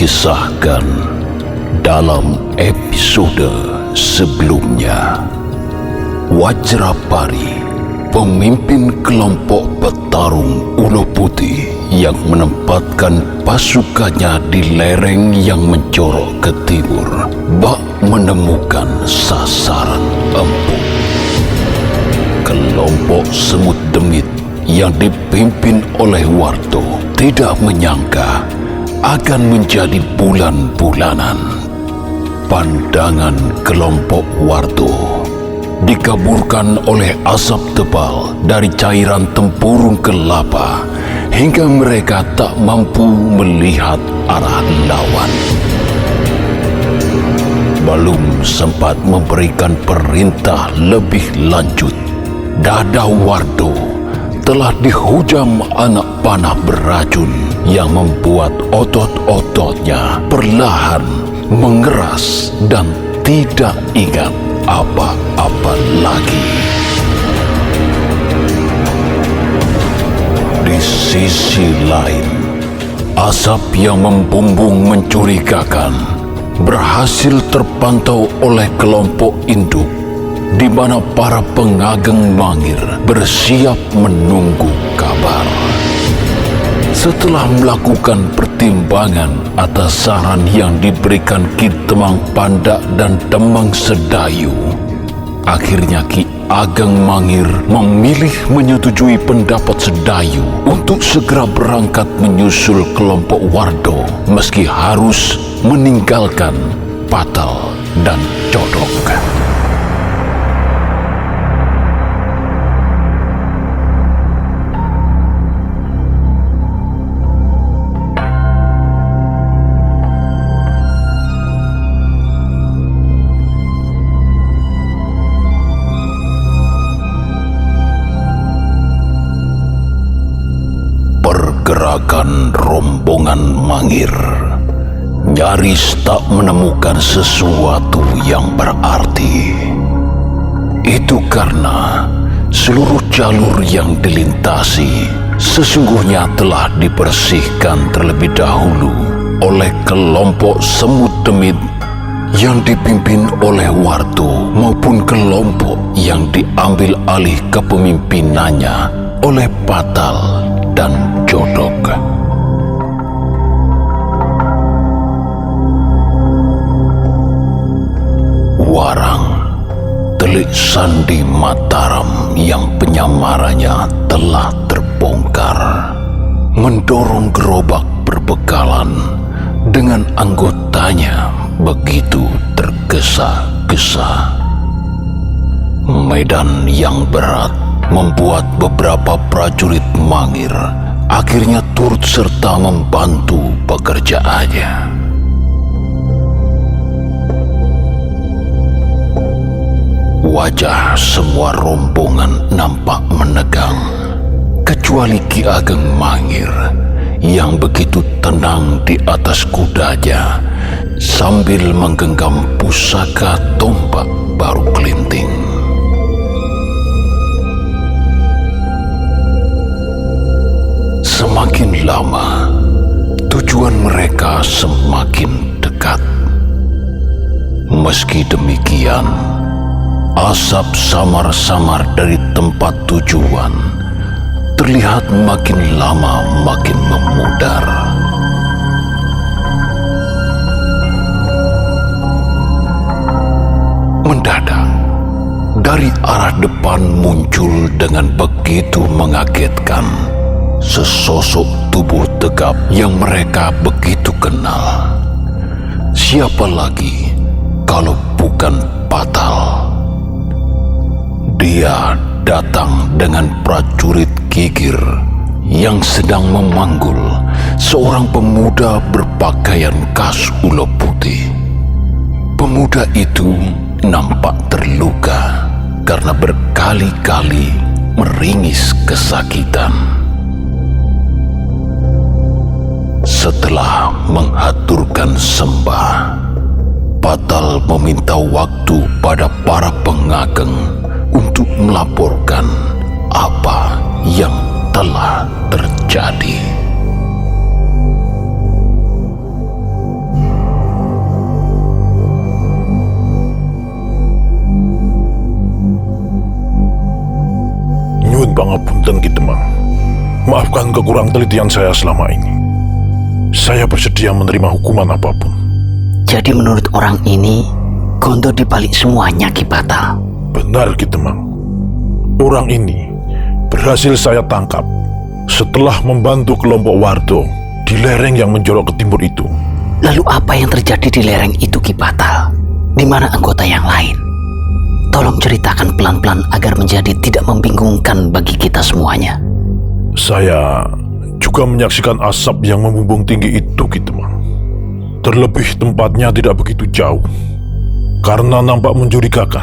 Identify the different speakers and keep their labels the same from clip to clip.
Speaker 1: dikisahkan dalam episode sebelumnya. Wajrapari, pemimpin kelompok petarung Ulo Putih yang menempatkan pasukannya di lereng yang mencorok ke timur, bak menemukan sasaran empuk. Kelompok Semut Demit yang dipimpin oleh Warto tidak menyangka akan menjadi bulan-bulanan. Pandangan kelompok Warto dikaburkan oleh asap tebal dari cairan tempurung kelapa hingga mereka tak mampu melihat arah lawan. Belum sempat memberikan perintah lebih lanjut, dada Warto telah dihujam anak panah beracun yang membuat otot-ototnya perlahan mengeras dan tidak ingat apa-apa lagi. Di sisi lain, asap yang membumbung mencurigakan berhasil terpantau oleh kelompok induk, di mana para pengageng mangir bersiap menunggu kabar. Setelah melakukan pertimbangan atas saran yang diberikan Ki Temang Pandak dan Temang Sedayu, akhirnya Ki Ageng Mangir memilih menyetujui pendapat Sedayu untuk segera berangkat menyusul kelompok Wardo meski harus meninggalkan Patal dan Codok. Pergerakan rombongan Mangir nyaris tak menemukan sesuatu yang berarti. Itu karena seluruh jalur yang dilintasi sesungguhnya telah dibersihkan terlebih dahulu oleh kelompok Semut Demit yang dipimpin oleh Warto maupun kelompok yang diambil alih kepemimpinannya oleh Patal dan Codok. Warang, telik sandi Mataram yang penyamarannya telah terbongkar, mendorong gerobak berbekalan dengan anggotanya begitu tergesa-gesa. Medan yang berat membuat beberapa prajurit Mangir akhirnya turut serta membantu pekerjaannya. Wajah semua rombongan nampak menegang, kecuali Ki Ageng Mangir yang begitu tenang di atas kudanya sambil menggenggam pusaka tombak baru kelinting. Semakin lama, tujuan mereka semakin dekat. Meski demikian, asap samar-samar dari tempat tujuan terlihat makin lama makin memudar. Mendadak, dari arah depan muncul dengan begitu mengagetkan sesosok tubuh tegap yang mereka begitu kenal. Siapa lagi kalau bukan Patal? Dia datang dengan prajurit gigir yang sedang memanggul seorang pemuda berpakaian khas Ulo Putih. Pemuda itu nampak terluka karena berkali-kali meringis kesakitan. Setelah menghaturkan sembah, Patal meminta waktu pada para pengageng untuk melaporkan apa yang telah terjadi.
Speaker 2: Maafkan kekurang telitian saya selama ini. Saya bersedia menerima hukuman apapun.
Speaker 3: Jadi menurut orang ini, Gondo dibalik semuanya Ki Batal.
Speaker 2: Benar Ki Temang. Orang ini berhasil saya tangkap setelah membantu kelompok Wardo di lereng yang menjorok ke timur itu.
Speaker 3: Lalu apa yang terjadi di lereng itu Ki Batal? Di mana anggota yang lain? Tolong ceritakan pelan-pelan agar menjadi tidak membingungkan bagi kita semuanya.
Speaker 2: Saya juga menyaksikan asap yang membumbung tinggi itu Ki Temang. Terlebih tempatnya tidak begitu jauh. Karena nampak mencurigakan,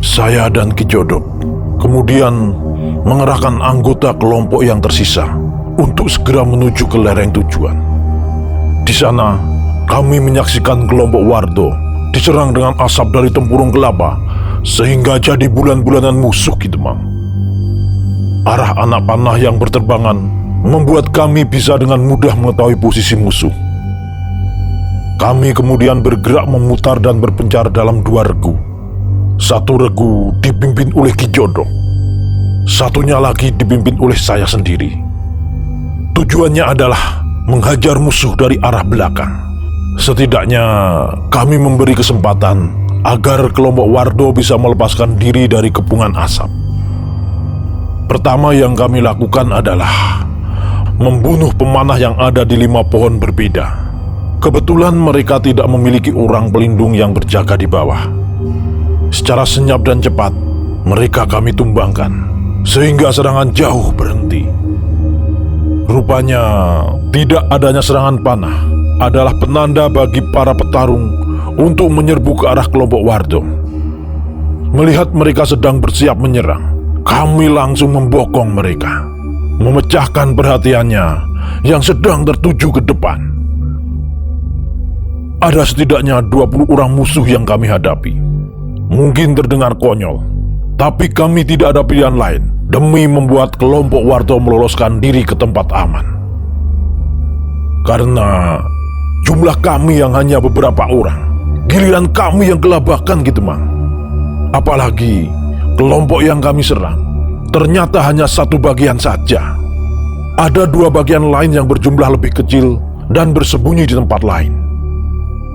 Speaker 2: saya dan Ki Jodok kemudian mengerahkan anggota kelompok yang tersisa untuk segera menuju ke lereng tujuan. Di sana, kami menyaksikan kelompok Wardo diserang dengan asap dari tempurung kelapa sehingga jadi bulan-bulanan musuh Ki Temang. Arah anak panah yang berterbangan membuat kami bisa dengan mudah mengetahui posisi musuh. Kami kemudian bergerak memutar dan berpencar dalam 2 regu. Satu regu dipimpin oleh Ki Jodok, satunya lagi dipimpin oleh saya sendiri. Tujuannya adalah menghajar musuh dari arah belakang. Setidaknya kami memberi kesempatan agar kelompok Wardo bisa melepaskan diri dari kepungan asap. Pertama yang kami lakukan adalah membunuh pemanah yang ada di 5 pohon berbeda. Kebetulan mereka tidak memiliki orang pelindung yang berjaga di bawah. Secara senyap dan cepat, mereka kami tumbangkan, sehingga serangan jauh berhenti. Rupanya, tidak adanya serangan panah adalah penanda bagi para petarung untuk menyerbu ke arah kelompok Wardo. Melihat mereka sedang bersiap menyerang, kami langsung membokong mereka, memecahkan perhatiannya yang sedang tertuju ke depan. Ada setidaknya 20 orang musuh yang kami hadapi. Mungkin terdengar konyol, tapi kami tidak ada pilihan lain demi membuat kelompok Wardo meloloskan diri ke tempat aman. Karena jumlah kami yang hanya beberapa orang, giliran kami yang kelabakan Ki Temang. Apalagi kelompok yang kami serang ternyata hanya 1 bagian saja. Ada 2 bagian lain yang berjumlah lebih kecil dan bersembunyi di tempat lain.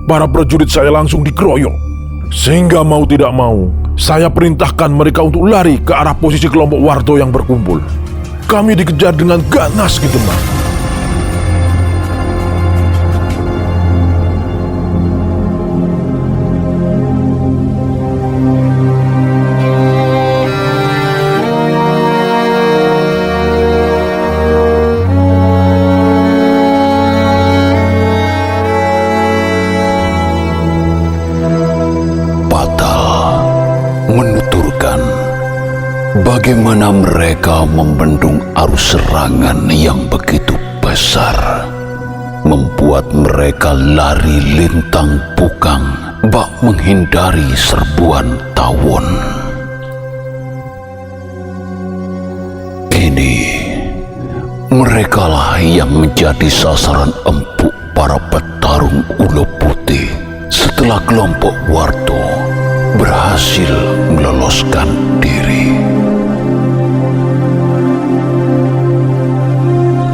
Speaker 2: Para prajurit saya langsung dikeroyok, sehingga mau tidak mau saya perintahkan mereka untuk lari ke arah posisi kelompok Wardo yang berkumpul. Kami dikejar dengan ganas Ki Temang.
Speaker 1: Bagaimana mereka membendung arus serangan yang begitu besar, membuat mereka lari lintang pukang bak menghindari serbuan tawon. Kini, merekalah yang menjadi sasaran empuk para petarung Ulo Putih setelah kelompok Wardo berhasil meloloskan diri.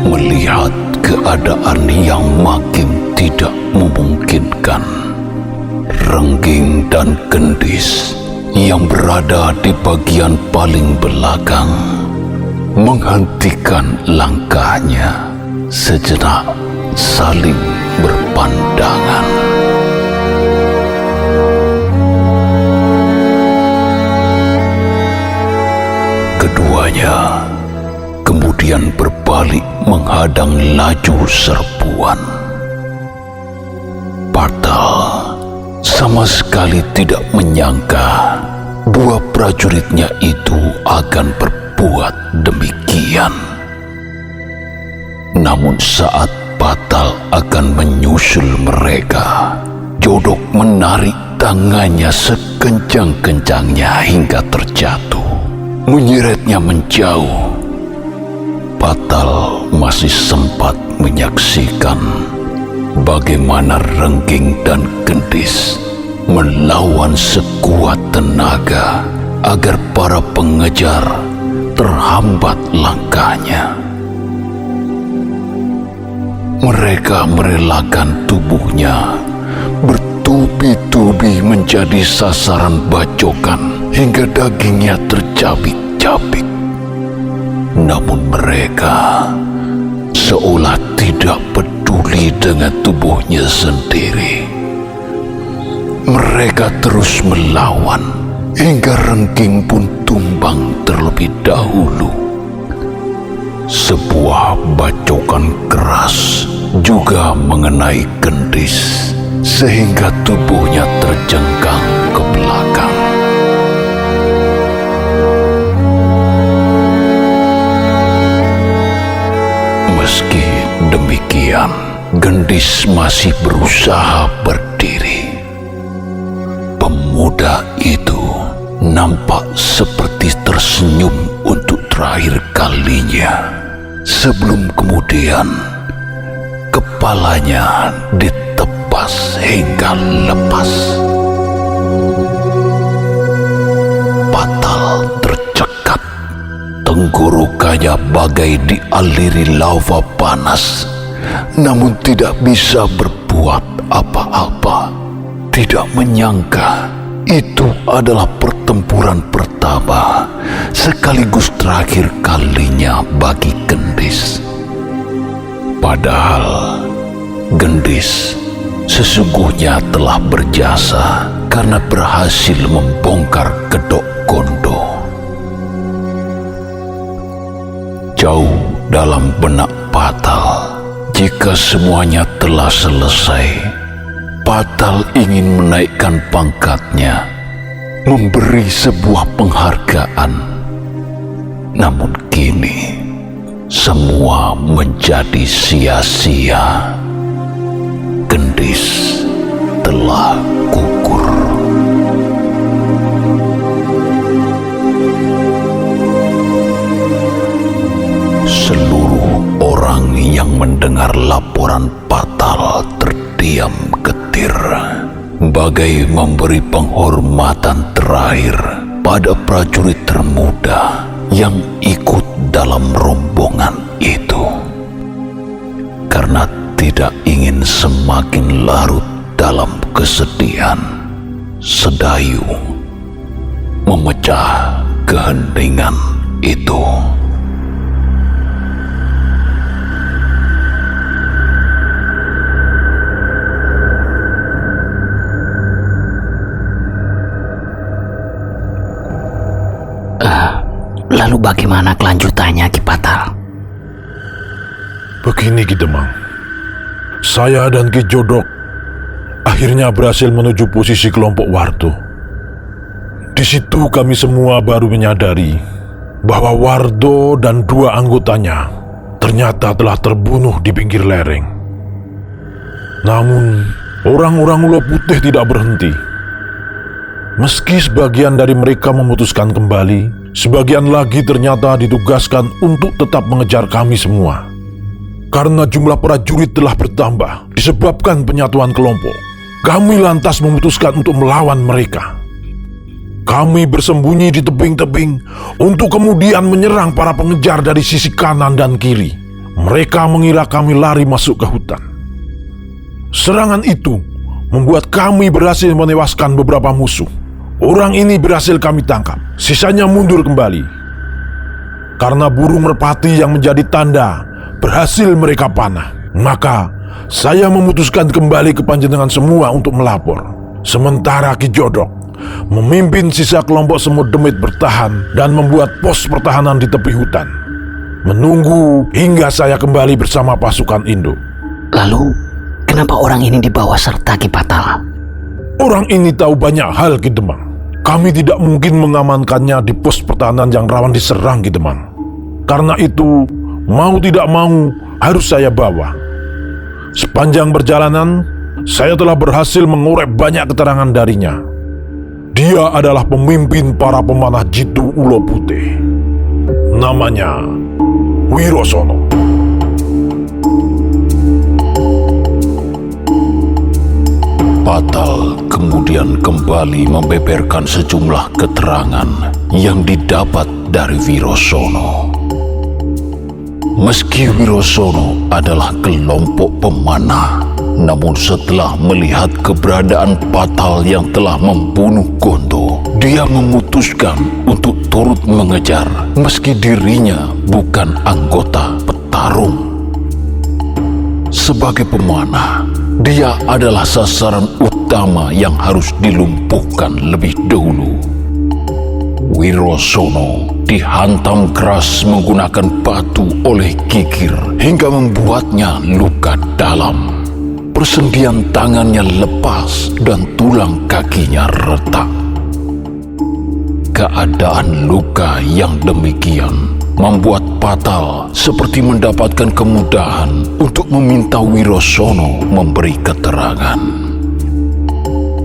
Speaker 1: Melihat keadaan yang makin tidak memungkinkan, Rengging dan Gendis yang berada di bagian paling belakang menghentikan langkahnya, sejenak saling berpandangan. Keduanya kemudian berbalik menghadang laju serbuan. Batal sama sekali tidak menyangka 2 prajuritnya itu akan berbuat demikian. Namun saat Batal akan menyusul mereka, Jodok menarik tangannya sekencang-kencangnya hingga terjatuh, menyeretnya menjauh. Batal masih sempat menyaksikan bagaimana Rengging dan Gendis melawan sekuat tenaga agar para pengejar terhambat langkahnya. Mereka merelakan tubuhnya bertubi-tubi menjadi sasaran bacokan hingga dagingnya tercabik-cabik. Namun mereka seolah tidak peduli dengan tubuhnya sendiri. Mereka terus melawan hingga Rengking pun tumbang terlebih dahulu. Sebuah bacokan keras juga mengenai Gendis sehingga tubuhnya terjengkang ke belakang. Meski demikian, Gendis masih berusaha berdiri. Pemuda itu nampak seperti tersenyum untuk terakhir kalinya. Sebelum kemudian kepalanya ditebas hingga lepas. Patal tercekat, tenggorokannya bagai dialiri lava panas, namun tidak bisa berbuat apa-apa. Tidak menyangka itu adalah pertempuran pertama sekaligus terakhir kalinya bagi Gendis. Padahal Gendis sesungguhnya telah berjasa karena berhasil membongkar kedok Gondo. Jauh dalam benak Patal, jika semuanya telah selesai, Patal ingin menaikkan pangkatnya, memberi sebuah penghargaan. Namun kini, semua menjadi sia-sia. Gendis telah gugur. Seluruh orang yang mendengar laporan Patal terdiam getir, bagai memberi penghormatan terakhir pada prajurit termuda yang ikut dalam rombongan itu. Karena tidak ingin semakin larut dalam kesedihan, Sedayu memecah keheningan itu.
Speaker 3: Lalu bagaimana kelanjutannya, Ki Patal?
Speaker 2: Begini Ki Demang, saya dan Ki Jodok akhirnya berhasil menuju posisi kelompok Wardo. Di situ kami semua baru menyadari bahwa Wardo dan 2 anggotanya ternyata telah terbunuh di pinggir lereng. Namun, orang-orang Ulo Putih tidak berhenti. Meski sebagian dari mereka memutuskan kembali, sebagian lagi ternyata ditugaskan untuk tetap mengejar kami semua. Karena jumlah prajurit telah bertambah disebabkan penyatuan kelompok, kami lantas memutuskan untuk melawan mereka. Kami bersembunyi di tebing-tebing untuk kemudian menyerang para pengejar dari sisi kanan dan kiri. Mereka mengira kami lari masuk ke hutan. Serangan itu membuat kami berhasil menewaskan beberapa musuh. Orang ini berhasil kami tangkap, sisanya mundur kembali. Karena burung merpati yang menjadi tanda berhasil mereka panah, maka saya memutuskan kembali ke panjenengan semua untuk melapor. Sementara Ki Jodok memimpin sisa kelompok semut demit bertahan dan membuat pos pertahanan di tepi hutan, menunggu hingga saya kembali bersama pasukan induk.
Speaker 3: Lalu, kenapa orang ini dibawa serta, Ki Patal?
Speaker 2: Orang ini tahu banyak hal, Ki Demang. Kami tidak mungkin mengamankannya di pos pertahanan yang rawan diserang, Ki Demang. Karena itu, mau tidak mau, harus saya bawa. Sepanjang perjalanan, saya telah berhasil mengorek banyak keterangan darinya. Dia adalah pemimpin para pemanah jitu Ulo Putih. Namanya Wirosono.
Speaker 1: Patal kemudian kembali membeberkan sejumlah keterangan yang didapat dari Wirosono. Meski Wirosono adalah kelompok pemanah, namun setelah melihat keberadaan Patal yang telah membunuh Gondo, dia memutuskan untuk turut mengejar meski dirinya bukan anggota petarung. Sebagai pemanah, dia adalah sasaran utama yang harus dilumpuhkan lebih dahulu. Wirosono dihantam keras menggunakan batu oleh Kikir hingga membuatnya luka dalam. Persendian tangannya lepas dan tulang kakinya retak. Keadaan luka yang demikian membuat Patal seperti mendapatkan kemudahan untuk meminta Wirosono memberi keterangan.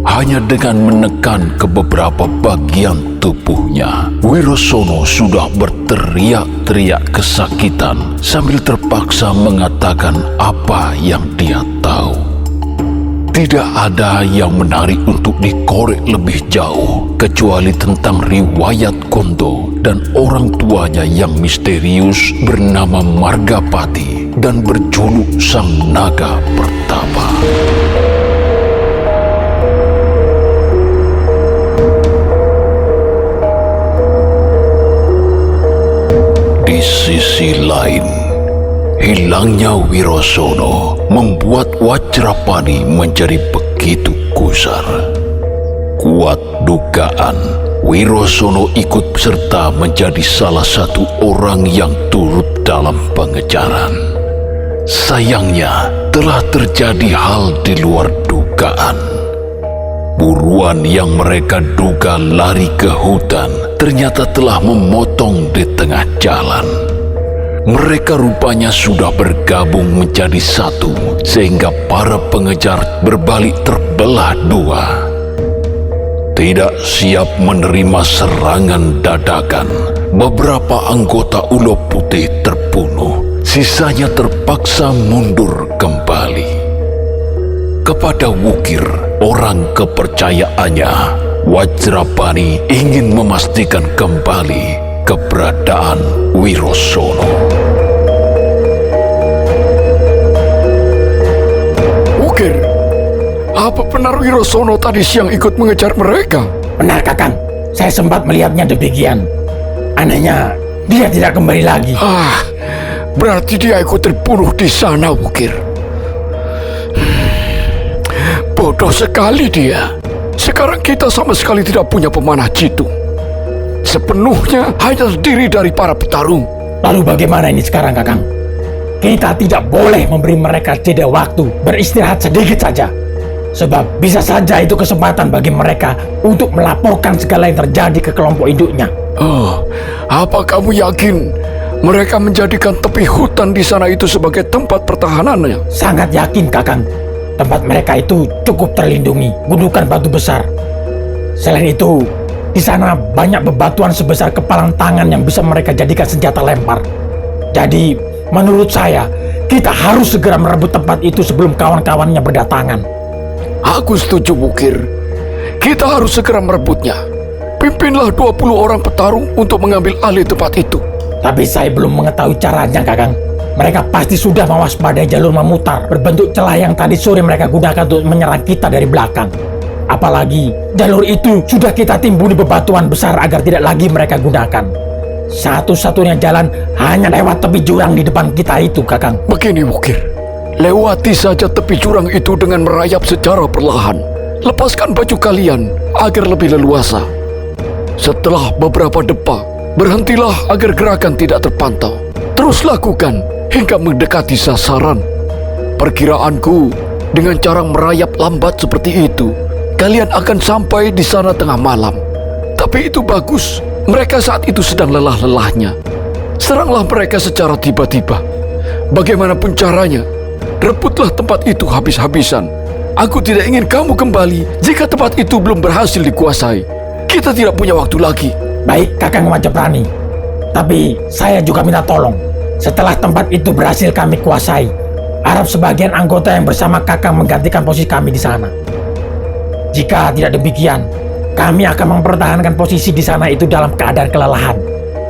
Speaker 1: Hanya dengan menekan ke beberapa bagian tubuhnya, Wirosono sudah berteriak-teriak kesakitan sambil terpaksa mengatakan apa yang dia tahu. Tidak ada yang menarik untuk dikorek lebih jauh kecuali tentang riwayat Gondo dan orang tuanya yang misterius bernama Margapati dan berjuluk Sang Naga Pertapa. Di sisi lain, hilangnya Wirosono membuat Wajrapani menjadi begitu gusar. Kuat dugaan Wirosono ikut serta menjadi salah satu orang yang turut dalam pengejaran. Sayangnya telah terjadi hal di luar dugaan. Buruan yang mereka duga lari ke hutan ternyata telah memotong di tengah jalan. Mereka rupanya sudah bergabung menjadi satu, sehingga para pengejar berbalik terbelah dua. Tidak siap menerima serangan dadakan, beberapa anggota Ulo Putih terbunuh, sisanya terpaksa mundur kembali. Kepada Wukir, orang kepercayaannya, Wajrapani ingin memastikan kembali keberadaan Wirosono.
Speaker 4: Wukir, apa benar Wirosono tadi siang ikut mengejar mereka?
Speaker 5: Benar, Kakang. Saya sempat melihatnya demikian. Anehnya, dia tidak kembali lagi.
Speaker 4: Berarti dia ikut terbunuh di sana, Wukir. Bodoh sekali dia. Sekarang kita sama sekali tidak punya pemanah jitu. Sepenuhnya hanya terdiri dari para petarung.
Speaker 5: Lalu bagaimana ini sekarang, Kakang? Kita tidak boleh memberi mereka jeda waktu beristirahat sedikit saja. Sebab bisa saja itu kesempatan bagi mereka untuk melaporkan segala yang terjadi ke kelompok induknya.
Speaker 4: Apa kamu yakin mereka menjadikan tepi hutan di sana itu sebagai tempat pertahanannya?
Speaker 5: Sangat yakin, Kakang. Tempat mereka itu cukup terlindungi gundukan batu besar. Selain itu, di sana banyak bebatuan sebesar kepalan tangan yang bisa mereka jadikan senjata lempar. Jadi, menurut saya, kita harus segera merebut tempat itu sebelum kawan-kawannya berdatangan.
Speaker 4: Aku setuju, Wukir. Kita harus segera merebutnya. Pimpinlah 20 orang petarung untuk mengambil alih tempat itu.
Speaker 5: Tapi saya belum mengetahui caranya, Kakang. Mereka pasti sudah mewaspadai jalur memutar berbentuk celah yang tadi sore mereka gunakan untuk menyerang kita dari belakang. Apalagi jalur itu sudah kita timbuni bebatuan besar agar tidak lagi mereka gunakan. Satu-satunya jalan hanya lewat tepi jurang di depan kita itu, Kakang.
Speaker 4: Begini, Wukir. Lewati saja tepi jurang itu dengan merayap secara perlahan. Lepaskan baju kalian agar lebih leluasa. Setelah beberapa depa, berhentilah agar gerakan tidak terpantau. Terus lakukan hingga mendekati sasaran. Perkiraanku, dengan cara merayap lambat seperti itu, kalian akan sampai di sana tengah malam. Tapi itu bagus, mereka saat itu sedang lelah-lelahnya. Seranglah mereka secara tiba-tiba. Bagaimanapun caranya, rebutlah tempat itu habis-habisan. Aku tidak ingin kamu kembali jika tempat itu belum berhasil dikuasai. Kita tidak punya waktu lagi.
Speaker 5: Baik, Kakang Majapahit. Tapi saya juga minta tolong. Setelah tempat itu berhasil kami kuasai, harap sebagian anggota yang bersama Kakang menggantikan posisi kami di sana. Jika tidak demikian, kami akan mempertahankan posisi di sana itu dalam keadaan kelelahan.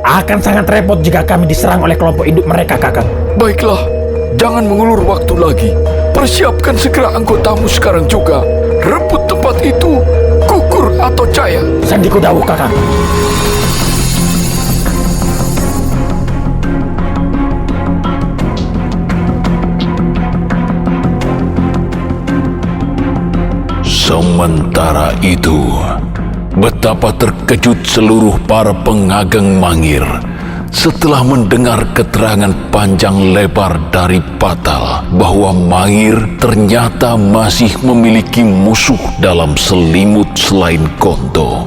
Speaker 5: Akan sangat repot jika kami diserang oleh kelompok induk mereka, Kakang.
Speaker 4: Baiklah, jangan mengulur waktu lagi. Persiapkan segera anggotamu sekarang juga. Rebut tempat itu, gugur atau jaya.
Speaker 5: Sandiku dawuh, Kakang.
Speaker 1: Sementara itu, betapa terkejut seluruh para pengageng Mangir setelah mendengar keterangan panjang lebar dari Patal bahwa Mangir ternyata masih memiliki musuh dalam selimut selain Gonto,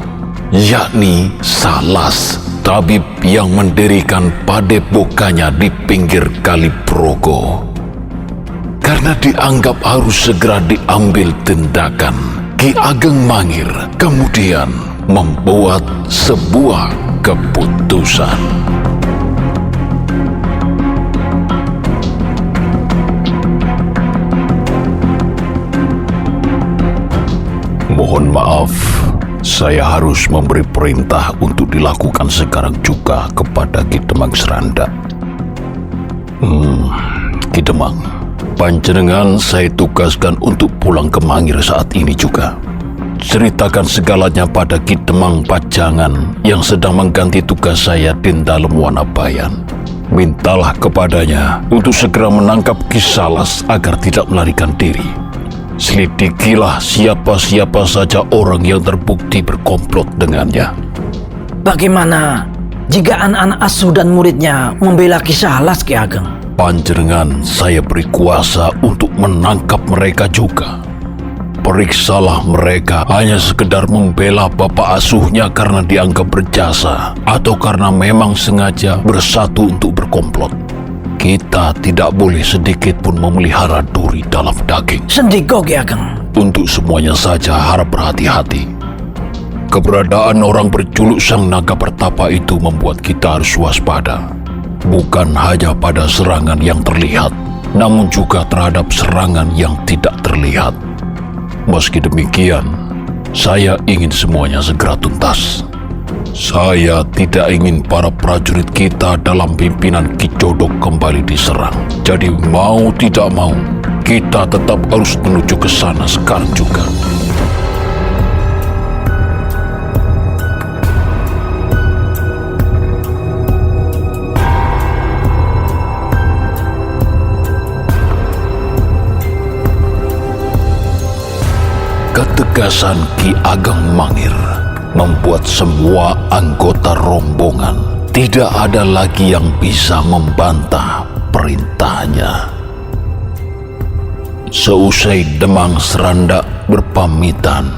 Speaker 1: yakni Salas, tabib yang mendirikan padepokannya di pinggir Kali Progo. Karena dianggap harus segera diambil tindakan, Ki Ageng Mangir kemudian membuat sebuah keputusan. Mohon maaf, saya harus memberi perintah untuk dilakukan sekarang juga kepada Ki Demang Seranda. Ki Demang, panjenengan saya tugaskan untuk pulang ke Mangir saat ini juga. Ceritakan segalanya pada Ki Demang Pajangan yang sedang mengganti tugas saya di dalam Wanabayan. Mintalah kepadanya untuk segera menangkap Ki Salas agar tidak melarikan diri. Selidikilah siapa-siapa saja orang yang terbukti berkomplot dengannya.
Speaker 6: Bagaimana jika anak-anak asuh dan muridnya membela Ki Salas, Ki Ageng?
Speaker 1: Panjenengan saya beri kuasa untuk menangkap mereka juga. Periksalah mereka hanya sekedar membela bapak asuhnya karena dianggap berjasa atau karena memang sengaja bersatu untuk berkomplot. Kita tidak boleh sedikit pun memelihara duri dalam daging.
Speaker 6: Sendiko, Ki Ageng.
Speaker 1: Untuk semuanya saja harap berhati-hati. Keberadaan orang berjuluk Sang Naga Pertapa itu membuat kita harus waspada. Bukan hanya pada serangan yang terlihat, namun juga terhadap serangan yang tidak terlihat. Meski demikian, saya ingin semuanya segera tuntas. Saya tidak ingin para prajurit kita dalam pimpinan Ki Jodok kembali diserang. Jadi mau tidak mau, kita tetap harus menuju ke sana sekarang juga. Ketegasan Ki Ageng Mangir membuat semua anggota rombongan tidak ada lagi yang bisa membantah perintahnya. Seusai Demang Seranda berpamitan,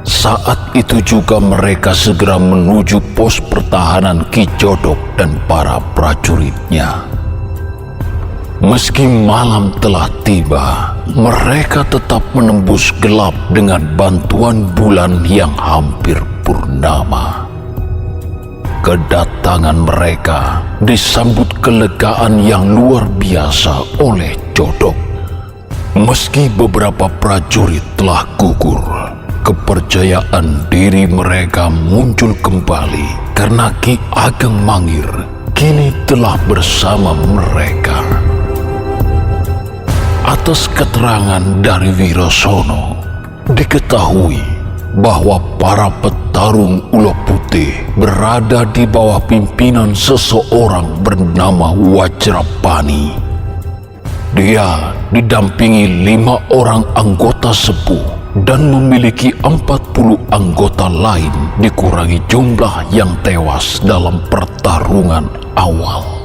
Speaker 1: saat itu juga mereka segera menuju pos pertahanan Ki Jodok dan para prajuritnya. Meski malam telah tiba, mereka tetap menembus gelap dengan bantuan bulan yang hampir purnama. Kedatangan mereka disambut kelegaan yang luar biasa oleh Jodok. Meski beberapa prajurit telah gugur, kepercayaan diri mereka muncul kembali karena Ki Ageng Mangir kini telah bersama mereka. Atas keterangan dari Wirosono, diketahui bahwa para petarung Ulo Putih berada di bawah pimpinan seseorang bernama Wajrapani. Dia didampingi 5 orang anggota sepuh dan memiliki 40 anggota lain dikurangi jumlah yang tewas dalam pertarungan awal.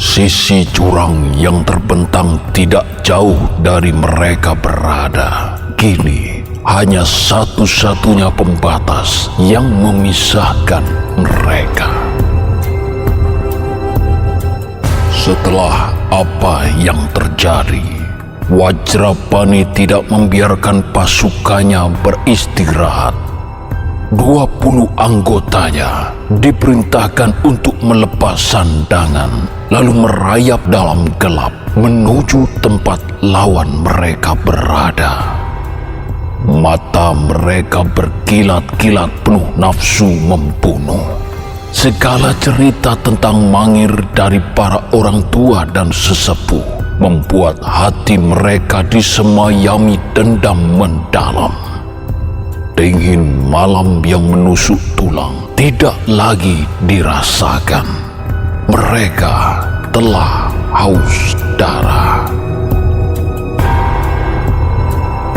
Speaker 1: Sisi jurang yang terbentang tidak jauh dari mereka berada. Kini hanya satu-satunya pembatas yang memisahkan mereka. Setelah apa yang terjadi, Wajrapani tidak membiarkan pasukannya beristirahat. 20 anggotanya diperintahkan untuk melepas sandangan, lalu merayap dalam gelap menuju tempat lawan mereka berada. Mata mereka berkilat-kilat penuh nafsu membunuh. Segala cerita tentang Mangir dari para orang tua dan sesepuh membuat hati mereka disemayami dendam mendalam. Dingin malam yang menusuk tulang tidak lagi dirasakan. Mereka telah haus darah.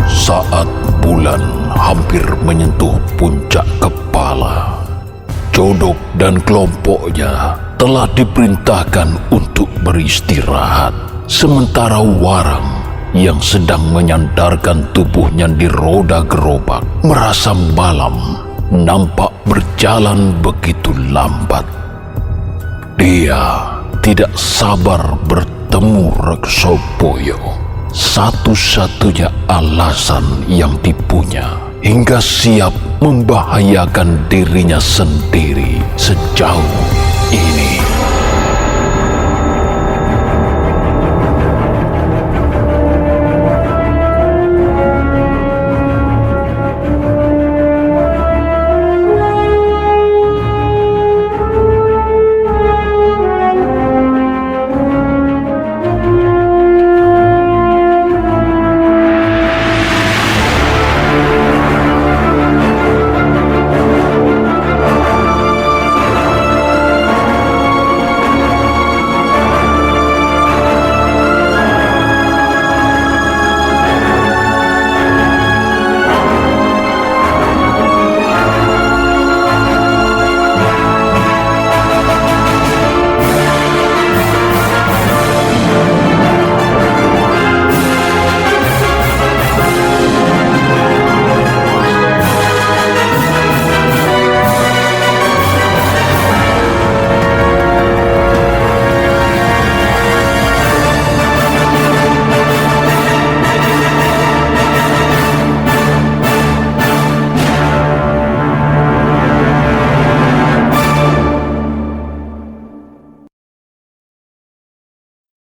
Speaker 1: Saat bulan hampir menyentuh puncak kepala, Codok dan kelompoknya telah diperintahkan untuk beristirahat, sementara Warang yang sedang menyandarkan tubuhnya di roda gerobak merasa malam nampak berjalan begitu lambat. Dia tidak sabar bertemu Reksoboyo, satu-satunya alasan yang dipunya, hingga siap membahayakan dirinya sendiri sejauh ini.